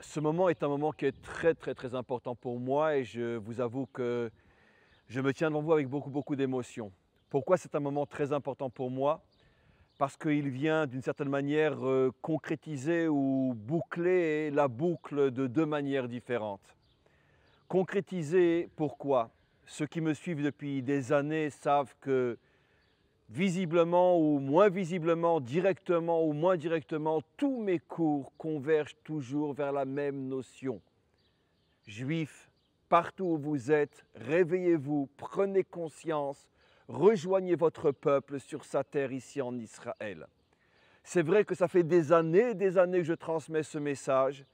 Ce moment est un moment qui est très important pour moi et je vous avoue que je me tiens devant vous avec beaucoup d'émotion. Pourquoi c'est un moment très important pour moi? Parce qu'il vient d'une certaine manière concrétiser ou boucler la boucle de deux manières différentes. Concrétiser, pourquoi? Ceux qui me suivent depuis des années savent que visiblement ou moins visiblement, directement ou moins directement, tous mes cours convergent toujours vers la même notion. Juifs, partout où vous êtes, réveillez-vous, prenez conscience, rejoignez votre peuple sur sa terre ici en Israël. C'est vrai que ça fait des années et des années que je transmets ce message,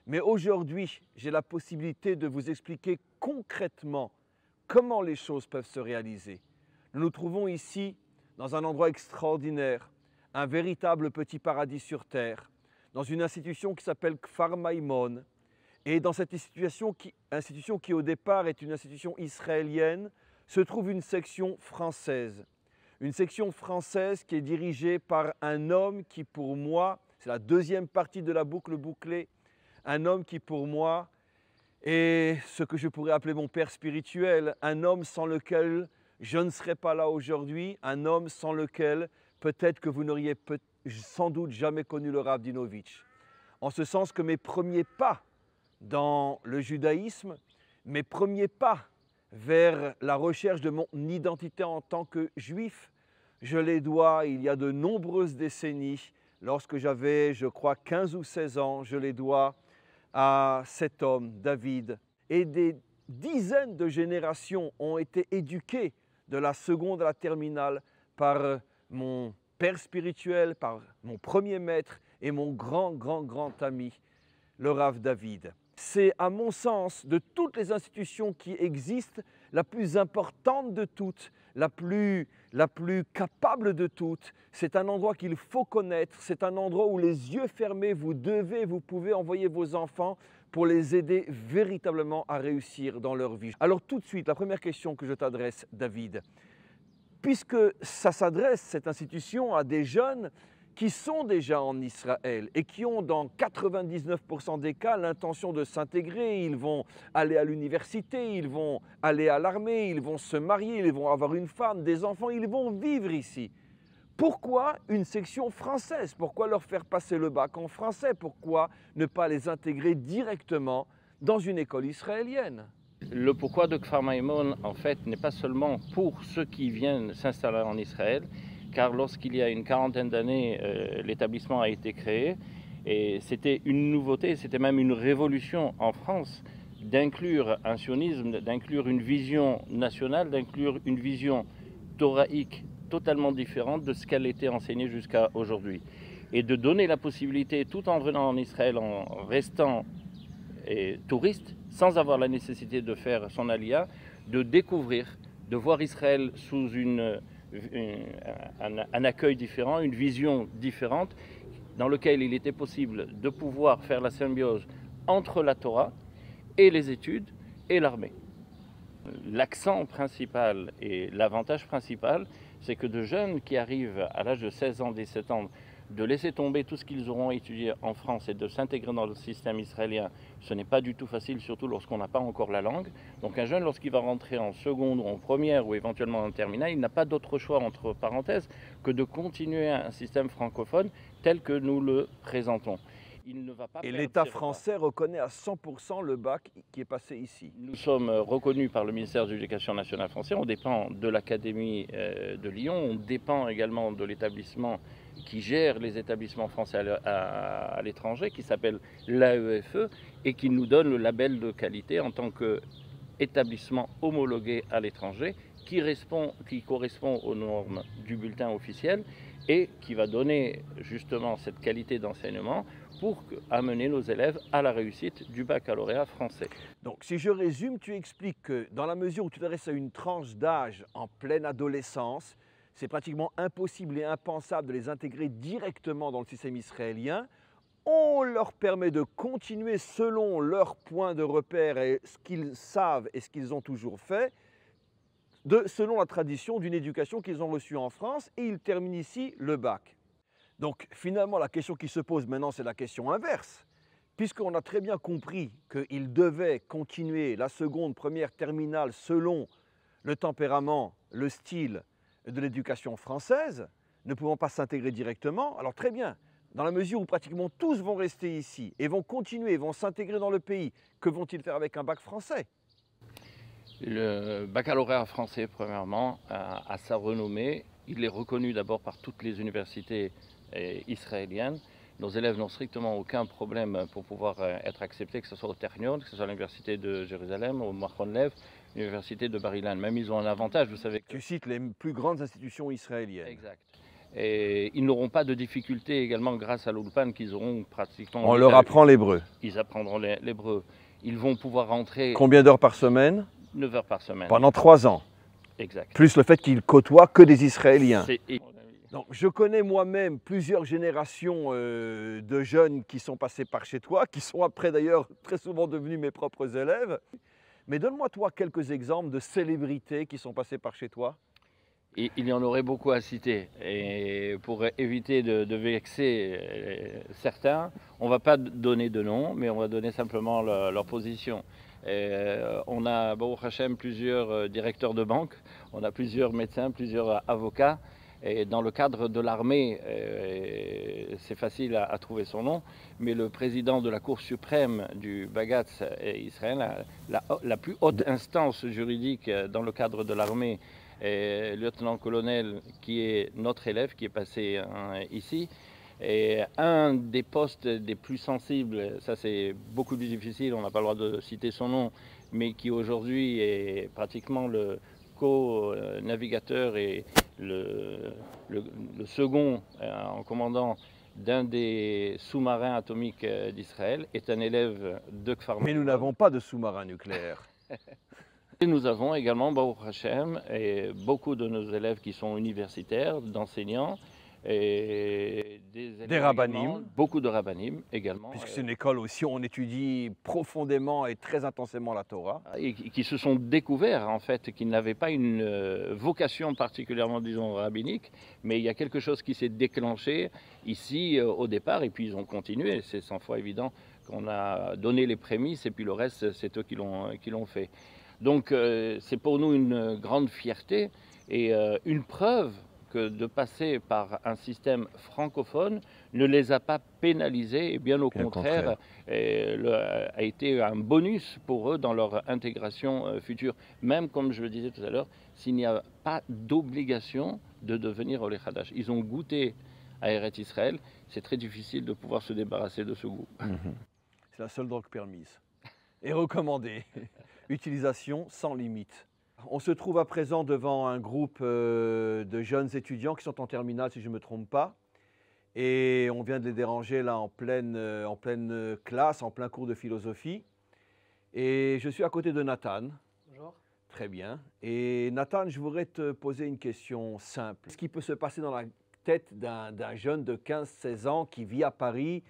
mais aujourd'hui, j'ai la possibilité de vous expliquer concrètement comment les choses peuvent se réaliser. Nous nous trouvons ici dans un endroit extraordinaire, un véritable petit paradis sur terre, dans une institution qui s'appelle Kfar Maïmon. Et dans cette institution qui au départ est une institution israélienne, se trouve une section française. Une section française qui est dirigée par un homme qui pour moi, c'est la deuxième partie de la boucle bouclée, un homme qui pour moi est ce que je pourrais appeler mon père spirituel, un homme sans lequel je ne serais pas là aujourd'hui, un homme sans lequel peut-être que vous n'auriez sans doute jamais connu le Rav Dinovitch. En ce sens que mes premiers pas dans le judaïsme, mes premiers pas vers la recherche de mon identité en tant que juif, je les dois il y a de nombreuses décennies, lorsque j'avais, je crois, 15 ou 16 ans, je les dois à cet homme, David. Et des dizaines de générations ont été éduquées de la seconde à la terminale par mon père spirituel, par mon premier maître et mon grand ami, le Rav David. C'est à mon sens, de toutes les institutions qui existent, la plus importante de toutes, la plus capable de toutes. C'est un endroit qu'il faut connaître, c'est un endroit où les yeux fermés, vous pouvez envoyer vos enfants pour les aider véritablement à réussir dans leur vie. Alors tout de suite, la première question que je t'adresse, David, puisque ça s'adresse, cette institution, à des jeunes qui sont déjà en Israël et qui ont dans 99% des cas l'intention de s'intégrer, ils vont aller à l'université, ils vont aller à l'armée, ils vont se marier, ils vont avoir une femme, des enfants, ils vont vivre ici. Pourquoi une section française? Pourquoi leur faire passer le bac en français? Pourquoi ne pas les intégrer directement dans une école israélienne? Le pourquoi de Kfar Maïmon, en fait, n'est pas seulement pour ceux qui viennent s'installer en Israël, car lorsqu'il y a une quarantaine d'années, l'établissement a été créé, et c'était une nouveauté, c'était même une révolution en France, d'inclure un sionisme, d'inclure une vision nationale, d'inclure une vision thoraïque totalement différente de ce qu'elle était enseignée jusqu'à aujourd'hui. Et de donner la possibilité, tout en venant en Israël, en restant touriste, sans avoir la nécessité de faire son alia, de découvrir, de voir Israël sous un accueil différent, une vision différente, dans lequel il était possible de pouvoir faire la symbiose entre la Torah et les études et l'armée. L'accent principal et l'avantage principal, c'est que de jeunes qui arrivent à l'âge de 16 ans, 17 ans, de laisser tomber tout ce qu'ils auront étudié en France et de s'intégrer dans le système israélien, ce n'est pas du tout facile, surtout lorsqu'on n'a pas encore la langue. Donc un jeune, lorsqu'il va rentrer en seconde ou en première ou éventuellement en terminale, il n'a pas d'autre choix, entre parenthèses, que de continuer un système francophone tel que nous le présentons. Il ne va pas et l'État français reconnaît à 100% le bac qui est passé ici. Nous sommes reconnus par le ministère de l'Éducation nationale français, on dépend de l'Académie de Lyon, on dépend également de l'établissement qui gère les établissements français à l'étranger, qui s'appelle l'AEFE, et qui nous donne le label de qualité en tant qu'établissement homologué à l'étranger, qui correspond aux normes du bulletin officiel et qui va donner justement cette qualité d'enseignement pour amener nos élèves à la réussite du baccalauréat français. Donc si je résume, tu expliques que dans la mesure où tu t'adresses à une tranche d'âge en pleine adolescence, c'est pratiquement impossible et impensable de les intégrer directement dans le système israélien. On leur permet de continuer selon leur point de repère et ce qu'ils savent et ce qu'ils ont toujours fait, selon la tradition d'une éducation qu'ils ont reçue en France, et ils terminent ici le bac. Donc finalement, la question qui se pose maintenant, c'est la question inverse. puisqu'on a très bien compris qu'il devait continuer la seconde, première, terminale selon le tempérament, le style de l'éducation française, ne pouvant pas s'intégrer directement, alors très bien, dans la mesure où pratiquement tous vont rester ici et vont continuer, vont s'intégrer dans le pays, que vont-ils faire avec un bac français? Le baccalauréat français, premièrement, a sa renommée. Il est reconnu d'abord par toutes les universités israéliennes. Nos élèves n'ont strictement aucun problème pour pouvoir être acceptés, que ce soit au Technion, que ce soit à l'université de Jérusalem, au Machon Lev, l'université de Bar-Ilan. Même ils ont un avantage, vous savez. Tu cites les plus grandes institutions israéliennes. Exact. Et ils n'auront pas de difficultés également grâce à l'Ulpan qu'ils auront pratiquement. On leur apprend l'hébreu. Ils apprendront l'hébreu. Ils vont pouvoir rentrer. Combien d'heures par semaine? 9 heures par semaine. Pendant 3 ans. Exact. Plus le fait qu'ils côtoient que des Israéliens. C'est... Donc, je connais moi-même plusieurs générations de jeunes qui sont passés par chez toi, qui sont après d'ailleurs très souvent devenus mes propres élèves. Mais donne-moi toi quelques exemples de célébrités qui sont passées par chez toi. Il y en aurait beaucoup à citer. Et pour éviter de vexer certains, on ne va pas donner de nom, mais on va donner simplement leur position. On a, Baruch Hashem, plusieurs directeurs de banque, on a plusieurs médecins, plusieurs avocats. Et dans le cadre de l'armée, c'est facile à trouver son nom, mais le président de la Cour suprême du Bagatz Israël, la plus haute instance juridique dans le cadre de l'armée, lieutenant-colonel qui est notre élève, qui est passé ici. Et un des postes des plus sensibles, ça c'est beaucoup plus difficile, on n'a pas le droit de citer son nom, mais qui aujourd'hui est pratiquement le co-navigateur et le second en commandant d'un des sous-marins atomiques d'Israël, est un élève de Kfar Maï. Mais nous n'avons pas de sous-marin nucléaire. Et nous avons également, Baruch Hashem, et beaucoup de nos élèves qui sont universitaires, d'enseignants, et des rabbinim. Beaucoup de rabbinim également. Puisque c'est une école aussi où on étudie profondément et très intensément la Torah. Et qui se sont découverts en fait, qu'ils n'avaient pas une vocation particulièrement, disons, rabbinique, mais il y a quelque chose qui s'est déclenché ici au départ, et puis ils ont continué. C'est 100 fois évident qu'on a donné les prémices, et puis le reste, c'est eux qui l'ont fait. Donc c'est pour nous une grande fierté et une preuve que de passer par un système francophone ne les a pas pénalisés, et bien au contraire, a été un bonus pour eux dans leur intégration future. Même, comme je le disais tout à l'heure, s'il n'y a pas d'obligation de devenir Olé Hadash. Ils ont goûté à Eretz Israël, c'est très difficile de pouvoir se débarrasser de ce goût. C'est la seule drogue permise et recommandée. Utilisation sans limite. On se trouve à présent devant un groupe de jeunes étudiants qui sont en terminale, si je ne me trompe pas. Et on vient de les déranger là en pleine classe, en plein cours de philosophie. Et je suis à côté de Nathan. Bonjour. Très bien. Et Nathan, je voudrais te poser une question simple. Qu'est-ce qui peut se passer dans la tête d'un jeune de 15-16 ans qui vit à Paris,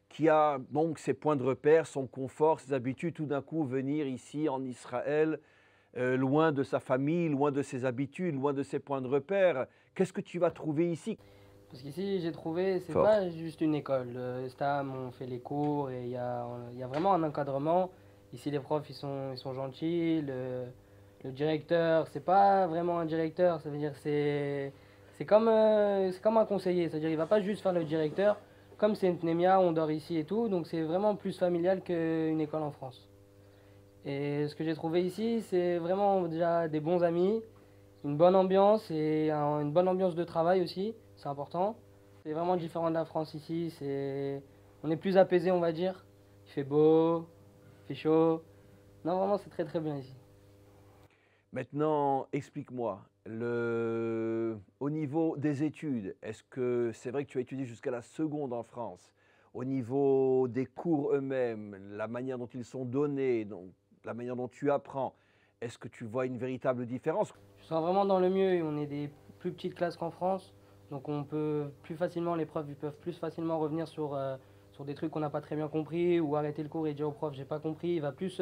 qui a donc ses points de repère, son confort, ses habitudes, tout d'un coup venir ici en Israël, loin de sa famille, loin de ses habitudes, loin de ses points de repère. Qu'est-ce que tu vas trouver ici? Parce qu'ici, j'ai trouvé, c'est pas juste une école. Stam, on fait les cours et il y a vraiment un encadrement. Ici, les profs, ils sont gentils. Le directeur, c'est pas vraiment un directeur, ça veut dire c'est comme un conseiller. C'est-à-dire il va pas juste faire le directeur. Comme c'est une pnémia, on dort ici et tout, donc c'est vraiment plus familial qu'une école en France. Et ce que j'ai trouvé ici, c'est vraiment déjà des bons amis, une bonne ambiance et une bonne ambiance de travail aussi, c'est important. C'est vraiment différent de la France ici, on est plus apaisé on va dire. Il fait beau, il fait chaud. Non vraiment c'est très très bien ici. Maintenant, explique-moi, au niveau des études, est-ce que c'est vrai que tu as étudié jusqu'à la seconde en France? Au niveau des cours eux-mêmes, la manière dont ils sont donnés, donc la manière dont tu apprends, est-ce que tu vois une véritable différence? Je sens vraiment dans le mieux, on est des plus petites classes qu'en France, donc on peut plus facilement, les profs ils peuvent plus facilement revenir sur des trucs qu'on n'a pas très bien compris, ou arrêter le cours et dire au prof j'ai pas compris, il va plus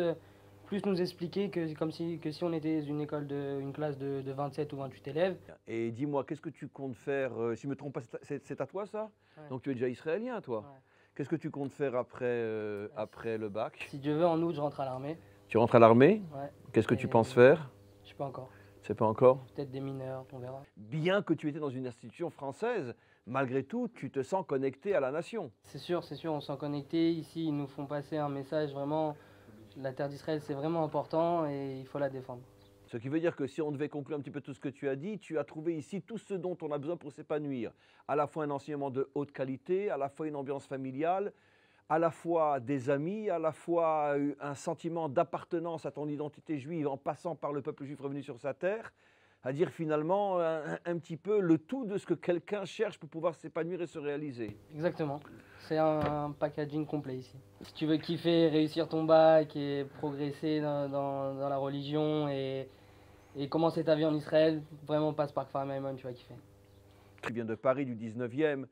nous expliquer que si on était une classe de 27 ou 28 élèves. Et dis-moi, qu'est-ce que tu comptes faire? Si je ne me trompe pas, c'est à toi ça? Ouais. Donc tu es déjà israélien toi? Ouais. Qu'est-ce que tu comptes faire après le bac? Si Dieu veut, en août, je rentre à l'armée. Tu rentres à l'armée? Ouais. Qu'est-ce que tu Et penses faire? je sais pas encore. Tu sais pas encore? Peut-être des mineurs, on verra. Bien que tu étais dans une institution française, malgré tout, tu te sens connecté à la nation. C'est sûr, on se sent connecté. Ici, ils nous font passer un message vraiment. La terre d'Israël, c'est vraiment important et il faut la défendre. Ce qui veut dire que si on devait conclure un petit peu tout ce que tu as dit, tu as trouvé ici tout ce dont on a besoin pour s'épanouir. À la fois un enseignement de haute qualité, à la fois une ambiance familiale, à la fois des amis, à la fois un sentiment d'appartenance à ton identité juive en passant par le peuple juif revenu sur sa terre, à dire finalement un petit peu le tout de ce que quelqu'un cherche pour pouvoir s'épanouir et se réaliser. Exactement. C'est un packaging complet ici. Si tu veux kiffer, réussir ton bac et progresser dans la religion et commencer ta vie en Israël, vraiment passe par Kfar Maimon, tu vas kiffer. Tu viens de Paris du 19e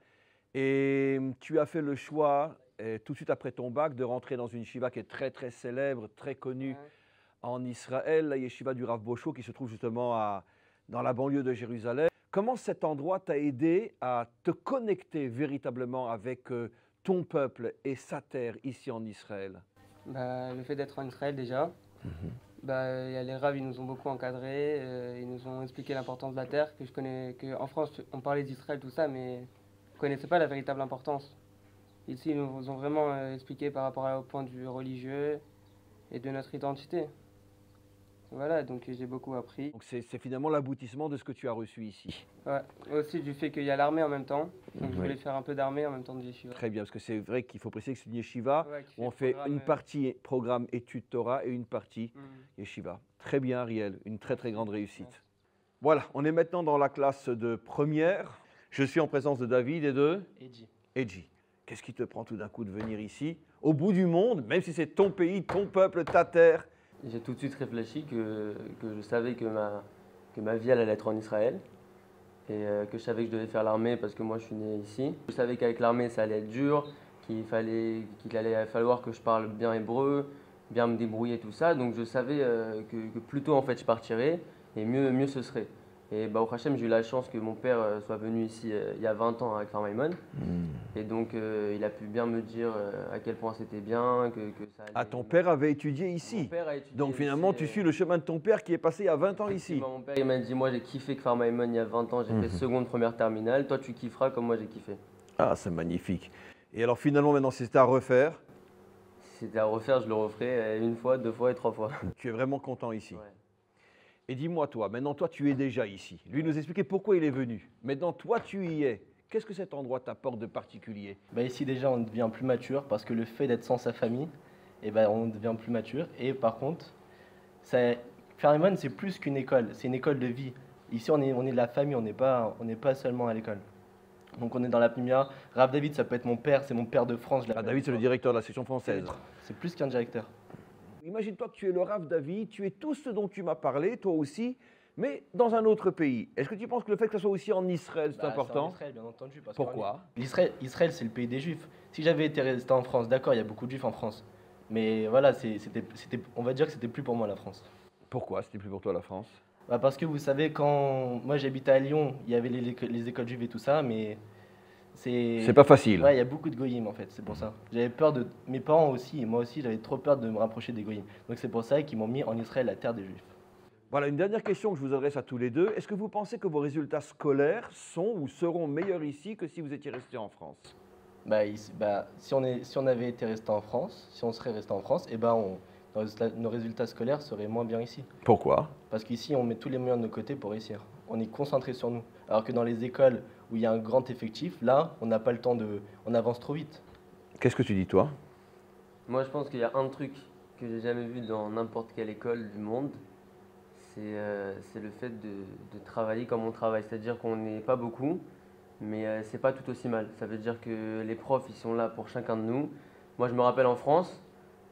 et tu as fait le choix, tout de suite après ton bac, de rentrer dans une yeshiva qui est très très célèbre, très connue en Israël, la yeshiva du Rav Bocho qui se trouve justement dans la banlieue de Jérusalem. Comment cet endroit t'a aidé à te connecter véritablement avec ton peuple et sa terre ici en Israël? Le fait d'être en Israël déjà, les Rav, ils nous ont beaucoup encadrés, ils nous ont expliqué l'importance de la terre, qu'en France on parlait d'Israël, tout ça, mais on ne connaissait pas la véritable importance. Ici, ils nous ont vraiment expliqué par rapport au point de vue religieux et de notre identité. Voilà, donc j'ai beaucoup appris. Donc c'est finalement l'aboutissement de ce que tu as reçu ici. Ouais, aussi du fait qu'il y a l'armée en même temps, donc je voulais faire un peu d'armée en même temps de yeshiva. Très bien, parce que c'est vrai qu'il faut préciser que c'est une yeshiva où on fait une partie programme études Torah et une partie yeshiva. Très bien Ariel, une très très grande réussite. Merci. Voilà, on est maintenant dans la classe de première. Je suis en présence de David et de Edji. Qu'est-ce qui te prend tout d'un coup de venir ici, au bout du monde, même si c'est ton pays, ton peuple, ta terre? J'ai tout de suite réfléchi que je savais que ma vie allait être en Israël et que je savais que je devais faire l'armée parce que moi je suis né ici. Je savais qu'avec l'armée ça allait être dur, qu'il allait falloir que je parle bien hébreu, bien me débrouiller tout ça. Donc je savais que plus tôt en fait je partirais et mieux ce serait. Et au Hachem, j'ai eu la chance que mon père soit venu ici il y a 20 ans avec Kfar Maimon. Et donc, il a pu bien me dire à quel point c'était bien, que ça allait. Ah, ton père avait étudié ici. Mon père a étudié donc finalement, ici, tu suis le chemin de ton père qui est passé il y a 20 ans ici. Mon père il m'a dit, moi j'ai kiffé Kfar Maimon il y a 20 ans, j'ai fait seconde, première terminale. Toi, tu kifferas comme moi j'ai kiffé. Ah, c'est magnifique. Et alors finalement, maintenant, si c'était à refaire? Si c'était à refaire, je le referais une fois, 2 fois et 3 fois. Tu es vraiment content ici? Ouais. Et dis-moi toi, maintenant toi tu es déjà ici. Lui nous expliquer pourquoi il est venu. Maintenant toi tu y es. Qu'est-ce que cet endroit t'apporte de particulier? Ici déjà on devient plus mature parce que le fait d'être sans sa famille, on devient plus mature. Et par contre, Kfar Maimon c'est plus qu'une école, c'est une école de vie. Ici on est de la famille, on n'est pas seulement à l'école. Donc on est dans la Pnimia. Rav David ça peut être mon père, c'est mon père de France. Ah, David c'est le directeur de la section française. C'est plus qu'un directeur. Imagine-toi que tu es le Rav David, tu es tout ce dont tu m'as parlé, toi aussi, mais dans un autre pays. Est-ce que tu penses que le fait que ce soit aussi en Israël, c'est important? En Israël, bien entendu. Pourquoi? Israël, c'est le pays des Juifs. Si j'avais été resté en France, d'accord, il y a beaucoup de Juifs en France. Mais voilà, on va dire que c'était plus pour moi la France. Pourquoi c'était plus pour toi la France? Parce que vous savez, quand moi j'habitais à Lyon, il y avait les écoles juives et tout ça, mais c'est pas facile. Ouais, il y a beaucoup de goyim en fait, c'est pour ça. J'avais peur de mes parents aussi, et moi aussi, j'avais trop peur de me rapprocher des goyim. Donc c'est pour ça qu'ils m'ont mis en Israël, la terre des Juifs. Voilà, une dernière question que je vous adresse à tous les deux. Est-ce que vous pensez que vos résultats scolaires sont ou seront meilleurs ici que si vous étiez resté en France? Si on avait été resté en France, si on serait resté en France, nos résultats scolaires seraient moins bien ici. Pourquoi? Parce qu'ici, on met tous les moyens de nos côtés pour réussir. On est concentré sur nous. Alors que dans les écoles où il y a un grand effectif, là, on n'a pas le temps on avance trop vite. Qu'est-ce que tu dis toi? Moi, je pense qu'il y a un truc que j'ai jamais vu dans n'importe quelle école du monde, c'est le fait de travailler comme on travaille. C'est-à-dire qu'on n'est pas beaucoup, mais c'est pas tout aussi mal. Ça veut dire que les profs, ils sont là pour chacun de nous. Moi, je me rappelle en France,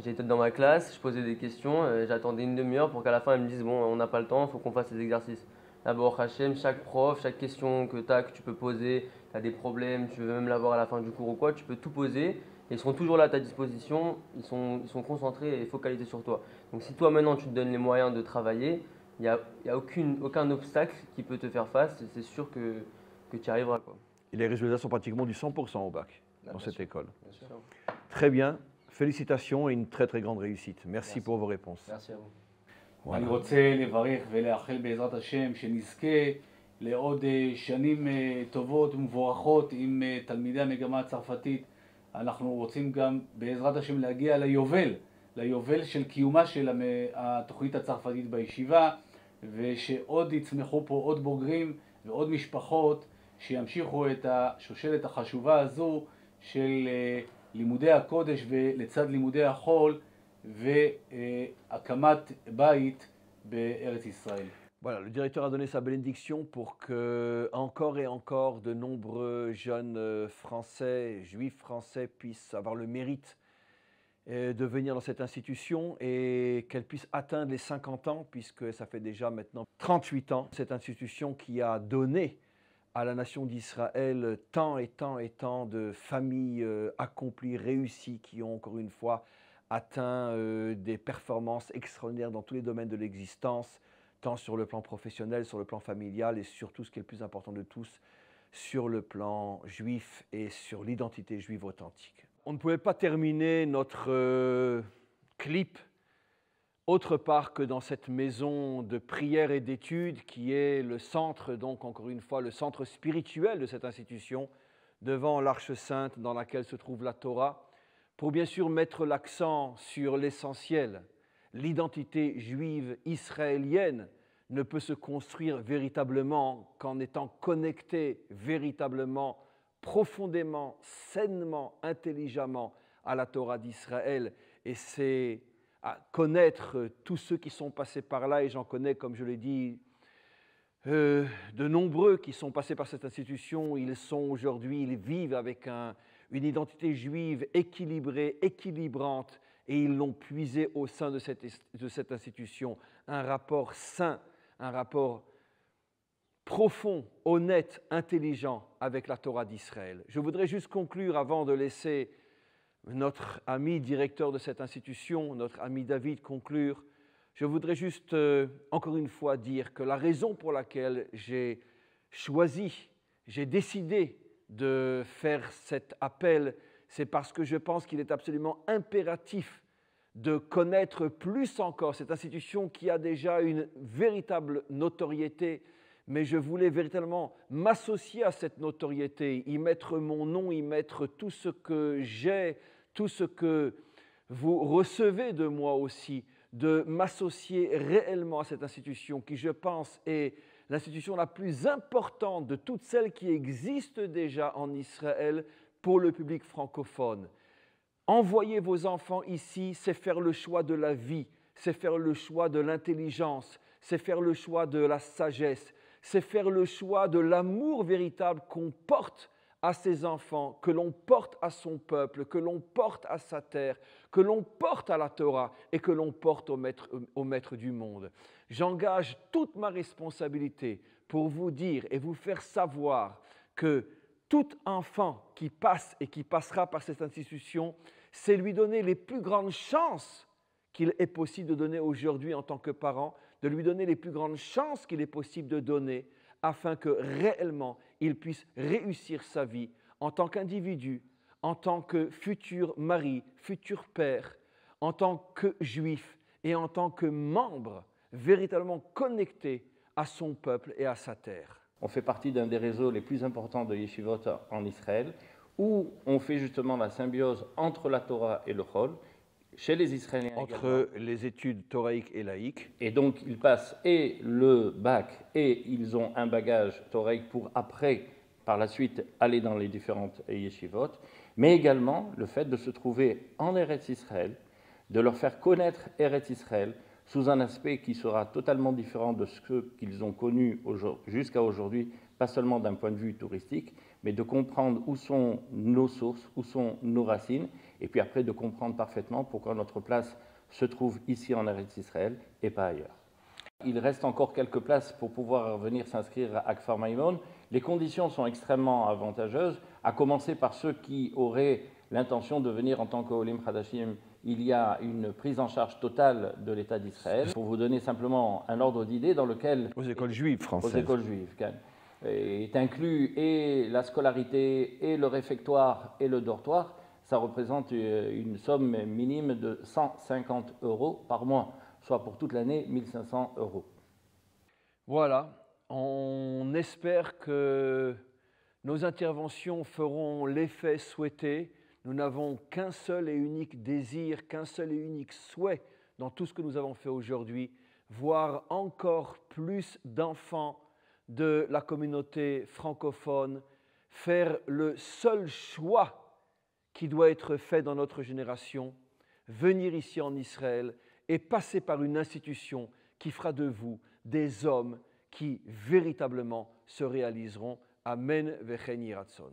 j'étais dans ma classe, je posais des questions, j'attendais une demi-heure pour qu'à la fin, ils me disent « Bon, on n'a pas le temps, il faut qu'on fasse les exercices ». D'abord, Hachem, chaque prof, chaque question que tu peux poser, tu as des problèmes, tu veux même l'avoir à la fin du cours ou quoi, tu peux tout poser. Et ils seront toujours là à ta disposition, ils sont concentrés et focalisés sur toi. Donc si toi maintenant tu te donnes les moyens de travailler, il n'y a aucun obstacle qui peut te faire face, c'est sûr que tu y arriveras, quoi. Et les résultats sont pratiquement du 100% au bac? dans cette école. Bien sûr. Très bien, félicitations et une très très grande réussite. Merci pour vos réponses. Merci à vous. אני רוצה לברך ולאחל בעזרת השם שנזכה לעוד שנים טובות ומבורכות עם תלמידי המגמה הצרפתית. אנחנו רוצים גם בעזרת השם להגיע ליובל של קיומה של התוכנית הצרפתית בישיבה, ושעוד יצמחו פה עוד בוגרים ועוד משפחות שימשיכו את השושלת החשובה הזו של לימודי הקודש ולצד לימודי החול והקמת בית בארץ ישראל. Voilà, le directeur a donné sa bénédiction pour que encore et encore de nombreux jeunes français, juifs français puissent avoir le mérite de venir dans cette institution et qu'elle puisse atteindre les 50 ans, puisque ça fait déjà maintenant 38 ans, cette institution qui a donné à la nation d'Israël tant et tant et tant de familles accomplies, réussies, qui ont encore une fois atteint des performances extraordinaires dans tous les domaines de l'existence, tant sur le plan professionnel, sur le plan familial et surtout, ce qui est le plus important de tous, sur le plan juif et sur l'identité juive authentique. On ne pouvait pas terminer notre clip autre part que dans cette maison de prière et d'études qui est le centre, donc encore une fois, le centre spirituel de cette institution, devant l'Arche Sainte dans laquelle se trouve la Torah, pour bien sûr mettre l'accent sur l'essentiel. L'identité juive israélienne ne peut se construire véritablement qu'en étant connectée véritablement, profondément, sainement, intelligemment à la Torah d'Israël. Et c'est à connaître tous ceux qui sont passés par là, et j'en connais, comme je l'ai dit, de nombreux qui sont passés par cette institution. Ils sont aujourd'hui, ils vivent avec une identité juive équilibrée, équilibrante, et ils l'ont puisé au sein de cette institution. Un rapport sain, un rapport profond, honnête, intelligent avec la Torah d'Israël. Je voudrais juste conclure avant de laisser notre ami directeur de cette institution, notre ami David, conclure. Je voudrais juste encore une fois dire que la raison pour laquelle j'ai décidé de faire cet appel, c'est parce que je pense qu'il est absolument impératif de connaître plus encore cette institution qui a déjà une véritable notoriété, mais je voulais véritablement m'associer à cette notoriété, y mettre mon nom, y mettre tout ce que j'ai, tout ce que vous recevez de moi aussi, de m'associer réellement à cette institution qui, je pense, est l'institution la plus importante de toutes celles qui existent déjà en Israël pour le public francophone. Envoyer vos enfants ici, c'est faire le choix de la vie, c'est faire le choix de l'intelligence, c'est faire le choix de la sagesse, c'est faire le choix de l'amour véritable qu'on porte à ses enfants, que l'on porte à son peuple, que l'on porte à sa terre, que l'on porte à la Torah et que l'on porte au maître du monde. J'engage toute ma responsabilité pour vous dire et vous faire savoir que tout enfant qui passe et qui passera par cette institution, c'est lui donner les plus grandes chances qu'il est possible de donner aujourd'hui en tant que parent, de lui donner les plus grandes chances qu'il est possible de donner afin que réellement il puisse réussir sa vie en tant qu'individu, en tant que futur mari, futur père, en tant que juif et en tant que membre véritablement connecté à son peuple et à sa terre. On fait partie d'un des réseaux les plus importants de yeshivot en Israël, où on fait justement la symbiose entre la Torah et le Chol, chez les Israéliens entre les études thoraïques et laïques. Et donc ils passent et le bac et ils ont un bagage thoraïque pour après, par la suite, aller dans les différentes yeshivot, mais également le fait de se trouver en Eretz Israël, de leur faire connaître Eretz Israël sous un aspect qui sera totalement différent de ce qu'ils ont connu jusqu'à aujourd'hui, pas seulement d'un point de vue touristique, mais de comprendre où sont nos sources, où sont nos racines, et puis après de comprendre parfaitement pourquoi notre place se trouve ici en Eretz Israël et pas ailleurs. Il reste encore quelques places pour pouvoir venir s'inscrire à Kfar Maimon. Les conditions sont extrêmement avantageuses, à commencer par ceux qui auraient l'intention de venir en tant qu'Olim Hadashim. Il y a une prise en charge totale de l'État d'Israël. Pour vous donner simplement un ordre d'idée dans lequel... Aux écoles juives françaises. Aux écoles juives. est inclus et la scolarité et le réfectoire et le dortoir, ça représente une somme minime de 150 € par mois, soit pour toute l'année 1500 €. Voilà, on espère que nos interventions feront l'effet souhaité. Nous n'avons qu'un seul et unique désir, qu'un seul et unique souhait dans tout ce que nous avons fait aujourd'hui, voir encore plus d'enfants de la communauté francophone faire le seul choix qui doit être fait dans notre génération, venir ici en Israël et passer par une institution qui fera de vous des hommes qui véritablement se réaliseront. Amen vechen yiratzon.